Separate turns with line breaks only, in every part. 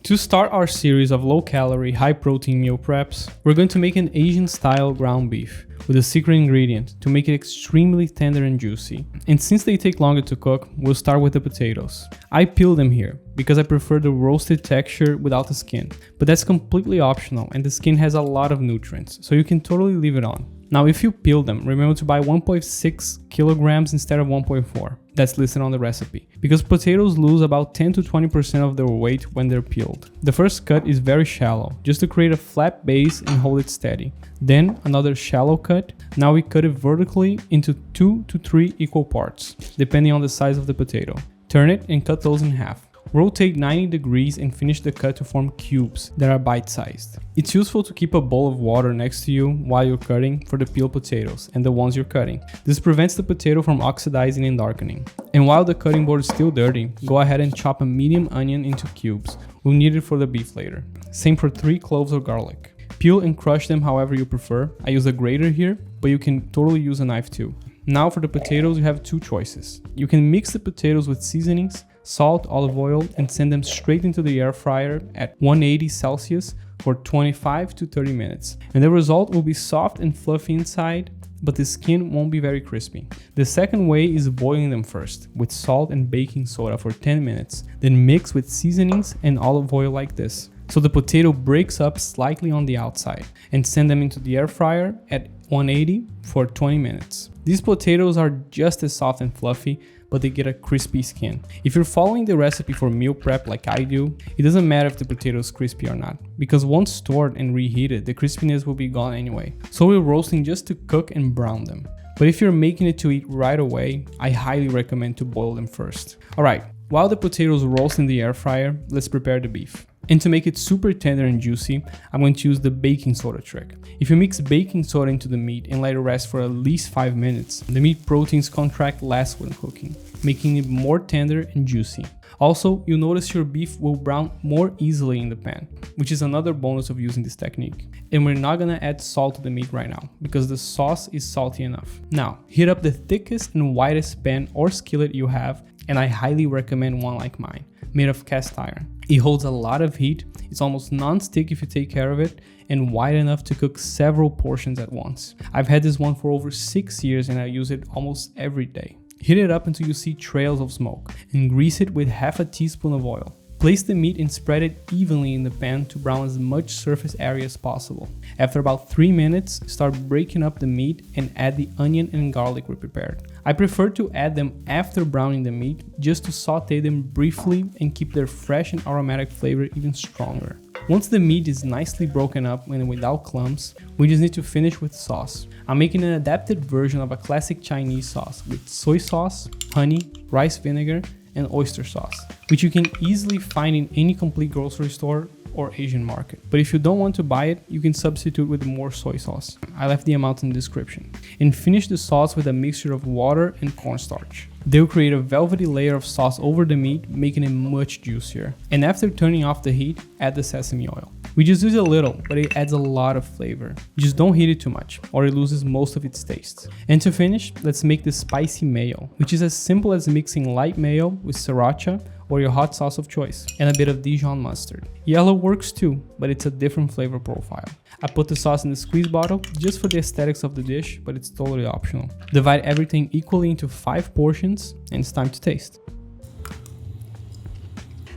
To start our series of low-calorie, high-protein meal preps, we're going to make an Asian-style ground beef with a secret ingredient to make it extremely tender and juicy. And since they take longer to cook, we'll start with the potatoes. I peel them here because I prefer the roasted texture without the skin, but that's completely optional and the skin has a lot of nutrients, so you can totally leave it on. Now if you peel them, remember to buy 1.6 kilograms instead of 1.4. That's listed on the recipe, because potatoes lose about 10 to 20% of their weight when they're peeled. The first cut is very shallow, just to create a flat base and hold it steady. Then another shallow cut. Now we cut it vertically into 2 to 3 equal parts, depending on the size of the potato. Turn it and cut those in half. Rotate 90 degrees and finish the cut to form cubes that are bite-sized. It's useful to keep a bowl of water next to you while you're cutting for the peeled potatoes and the ones you're cutting. This prevents the potato from oxidizing and darkening. And while the cutting board is still dirty, go ahead and chop a medium onion into cubes. We'll need it for the beef later. Same for 3 cloves of garlic. Peel and crush them however you prefer. I use a grater here, but you can totally use a knife too. Now for the potatoes, you have 2 choices. You can mix the potatoes with seasonings, salt, olive oil, and send them straight into the air fryer at 180 Celsius for 25 to 30 minutes. And the result will be soft and fluffy inside, but the skin won't be very crispy. The second way is boiling them first with salt and baking soda for 10 minutes, then mix with seasonings and olive oil like this, so the potato breaks up slightly on the outside, and send them into the air fryer at 180 for 20 minutes. These potatoes are just as soft and fluffy, but they get a crispy skin. If you're following the recipe for meal prep like I do, it doesn't matter if the potato is crispy or not, because once stored and reheated, the crispiness will be gone anyway. So we're roasting just to cook and brown them. But if you're making it to eat right away, I highly recommend to boil them first. Alright, while the potatoes roast in the air fryer, let's prepare the beef. And to make it super tender and juicy, I'm going to use the baking soda trick. If you mix baking soda into the meat and let it rest for at least 5 minutes, the meat proteins contract less when cooking, making it more tender and juicy. Also, you'll notice your beef will brown more easily in the pan, which is another bonus of using this technique. And we're not gonna add salt to the meat right now, because the sauce is salty enough. Now, heat up the thickest and widest pan or skillet you have, and I highly recommend one like mine, made of cast iron. It holds a lot of heat, it's almost non-stick if you take care of it, and wide enough to cook several portions at once. I've had this one for over 6 years and I use it almost every day. Heat it up until you see trails of smoke, and grease it with half a teaspoon of oil. Place the meat and spread it evenly in the pan to brown as much surface area as possible. After about 3 minutes, start breaking up the meat and add the onion and garlic we prepared. I prefer to add them after browning the meat, just to saute them briefly and keep their fresh and aromatic flavor even stronger. Once the meat is nicely broken up and without clumps, we just need to finish with sauce. I'm making an adapted version of a classic Chinese sauce with soy sauce, honey, rice vinegar, and oyster sauce, which you can easily find in any complete grocery store or Asian market. But if you don't want to buy it, you can substitute with more soy sauce. I left the amount in the description. And finish the sauce with a mixture of water and cornstarch. They'll create a velvety layer of sauce over the meat, making it much juicier. And after turning off the heat, add the sesame oil. We just use a little, but it adds a lot of flavor. Just don't heat it too much, or it loses most of its taste. And to finish, let's make the spicy mayo, which is as simple as mixing light mayo with sriracha or your hot sauce of choice, and a bit of Dijon mustard. Yellow works too, but it's a different flavor profile. I put the sauce in the squeeze bottle just for the aesthetics of the dish, but it's totally optional. Divide everything equally into 5 portions, and it's time to taste.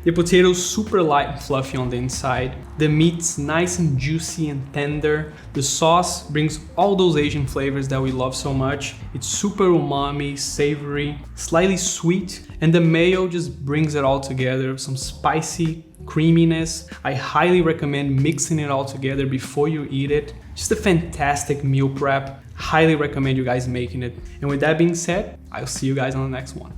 The potatoes super light and fluffy on the inside. The meat's nice and juicy and tender. The sauce brings all those Asian flavors that we love so much. It's super umami, savory, slightly sweet, and the mayo just brings it all together. Some spicy creaminess. I highly recommend mixing it all together before you eat it. Just a fantastic meal prep. Highly recommend you guys making it. And with that being said, I'll see you guys on the next one.